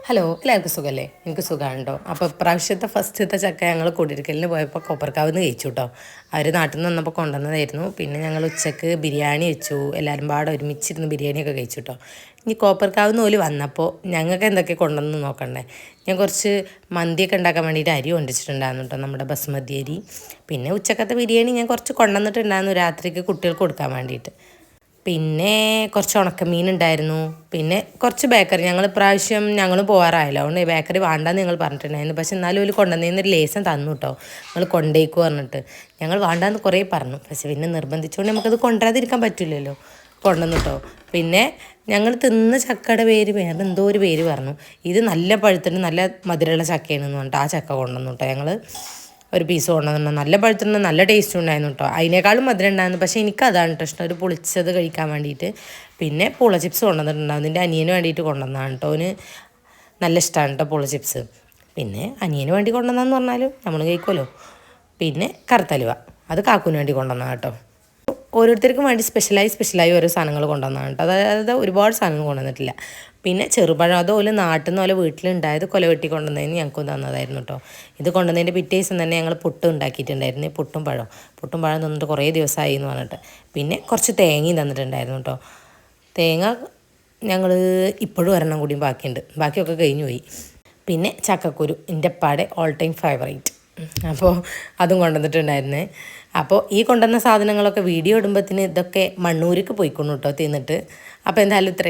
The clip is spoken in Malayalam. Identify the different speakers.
Speaker 1: ഹലോ എല്ലാവർക്കും സുഖമല്ലേ? എനിക്ക് സുഖമാണ് കേട്ടോ. അപ്പോൾ ഇപ്രാവശ്യത്തെ ഫസ്റ്റത്തെ ചക്ക ഞങ്ങൾ കുടിയിരിക്കലിന് പോയപ്പോൾ കൊപ്പർക്കാവ് നിന്ന് കഴിച്ചു കേട്ടോ. അവർ നാട്ടിൽ നിന്ന് വന്നപ്പോൾ കൊണ്ടുവന്നതായിരുന്നു. പിന്നെ ഞങ്ങൾ ഉച്ചക്ക് ബിരിയാണി വെച്ചു, എല്ലാവരും പാടെ ഒരുമിച്ചിരുന്ന് ബിരിയാണിയൊക്കെ കഴിച്ചു കേട്ടോ. ഇനി കോപ്പർക്കാവ് നിന്ന് പോലും വന്നപ്പോൾ ഞങ്ങൾക്ക് എന്തൊക്കെ കൊണ്ടുവന്ന് നോക്കണ്ടേ. ഞാൻ കുറച്ച് മന്തിയൊക്കെ ഉണ്ടാക്കാൻ വേണ്ടിയിട്ട് അരി കൊണ്ടിച്ചിട്ടുണ്ടായിരുന്നു കേട്ടോ, നമ്മുടെ ബസ്മതി അരി. പിന്നെ ഉച്ചക്കത്തെ ബിരിയാണി ഞാൻ കുറച്ച് കൊണ്ടുവന്നിട്ടുണ്ടായിരുന്നു രാത്രിക്ക് കുട്ടികൾക്ക് കൊടുക്കാൻ വേണ്ടിയിട്ട്. പിന്നെ കുറച്ച് ഉണക്കമീൻ ഉണ്ടായിരുന്നു. പിന്നെ കുറച്ച് ബേക്കറി ഞങ്ങൾ ഇപ്രാവശ്യം ഞങ്ങൾ പോകാറായല്ലോ, അതുകൊണ്ട് ബേക്കറി വേണ്ടാന്ന് ഞങ്ങൾ പറഞ്ഞിട്ടുണ്ടായിരുന്നു. പക്ഷെ എന്നാലും ഒരു കൊണ്ടുവന്നതിന് ലേസം തന്നു കേട്ടോ, ഞങ്ങൾ കൊണ്ടേക്ക് പറഞ്ഞിട്ട്. ഞങ്ങൾ വേണ്ടാന്ന് കുറേ പറഞ്ഞു, പക്ഷെ പിന്നെ നിർബന്ധിച്ചുകൊണ്ട് നമുക്കത് കൊണ്ടുവരാതിരിക്കാൻ പറ്റില്ലല്ലോ. കൊണ്ടുവന്നു കേട്ടോ. പിന്നെ ഞങ്ങൾ തിന്ന ചക്കയുടെ പേര് വേറെ എന്തോ ഒരു പേര് പറഞ്ഞു. ഇത് നല്ല പഴുത്തിട്ട് നല്ല മധുരമുള്ള ചക്കയാണെന്ന് പറഞ്ഞിട്ട് ആ ചക്ക കൊണ്ടുവന്നു കേട്ടോ. ഞങ്ങൾ ഒരു പീസ് കൊണ്ടുവന്നു. നല്ല പഴുത്തിട്ട് നല്ല ടേസ്റ്റ് ഉണ്ടായിരുന്നു കേട്ടോ. അതിനേക്കാളും മധുരം ഉണ്ടായിരുന്നു. പക്ഷേ എനിക്കതാണ് കേട്ടോ ഇഷ്ടം, ഒരു പൊളിച്ചത് കഴിക്കാൻ വേണ്ടിയിട്ട്. പിന്നെ പൂള ചിപ്സ് കൊണ്ടുവന്നിട്ടുണ്ടായിരുന്നു. എൻ്റെ അനിയന് വേണ്ടിയിട്ട് കൊണ്ടുവന്നതാണ് കേട്ടോ. അവന് നല്ല ഇഷ്ടമാണ് കേട്ടോ പൂള ചിപ്സ്. പിന്നെ അനിയന് വേണ്ടി കൊണ്ടുവന്നതെന്ന് പറഞ്ഞാലും നമ്മൾ കഴിക്കുമല്ലോ. പിന്നെ കറുത്തലുവ, അത് കാക്കുവിന് വേണ്ടി കൊണ്ടുവന്നതാണ് കേട്ടോ. ഓരോരുത്തർക്കും വേണ്ടി സ്പെഷ്യലായി ഓരോ സാധനങ്ങൾ കൊണ്ടുവന്നതാണ് കേട്ടോ. അതായത് ഒരുപാട് സാധനങ്ങൾ കൊണ്ടുവന്നിട്ടില്ല. പിന്നെ ചെറുപഴം അതുപോലെ നാട്ടിൽ നിന്ന് പോലെ വീട്ടിലുണ്ടായത് കൊല വെട്ടി കൊണ്ടുവന്നതിന് ഞങ്ങൾക്ക് തന്നതായിരുന്നു കേട്ടോ. ഇത് കൊണ്ടുവന്നതിൻ്റെ പിറ്റേ ദിവസം തന്നെ ഞങ്ങൾ പുട്ട് ഉണ്ടാക്കിയിട്ടുണ്ടായിരുന്നു. പുട്ടും പഴം തന്നിട്ട് കുറേ ദിവസമായി എന്ന് പറഞ്ഞിട്ട്. പിന്നെ കുറച്ച് തേങ്ങയും തന്നിട്ടുണ്ടായിരുന്നു കേട്ടോ. തേങ്ങ ഞങ്ങൾ ഇപ്പോഴും ഒരെണ്ണം കൂടിയും ബാക്കിയുണ്ട്, ബാക്കിയൊക്കെ കഴിഞ്ഞു പോയി. പിന്നെ ചക്കക്കുരു എൻ്റെ പാടെ ഓൾ ടൈം ഫേവറേറ്റ്, അപ്പോൾ അതും കൊണ്ടുവന്നിട്ടുണ്ടായിരുന്നേ. അപ്പോൾ ഈ കൊണ്ടുവന്ന സാധനങ്ങളൊക്കെ വീഡിയോ ഇടുമ്പോഴത്തേന് ഇതൊക്കെ മണ്ണൂർക്ക് പോയിക്കൊണ്ടു കേട്ടോ തിന്നിട്ട്. അപ്പോൾ എന്തായാലും ഇത്ര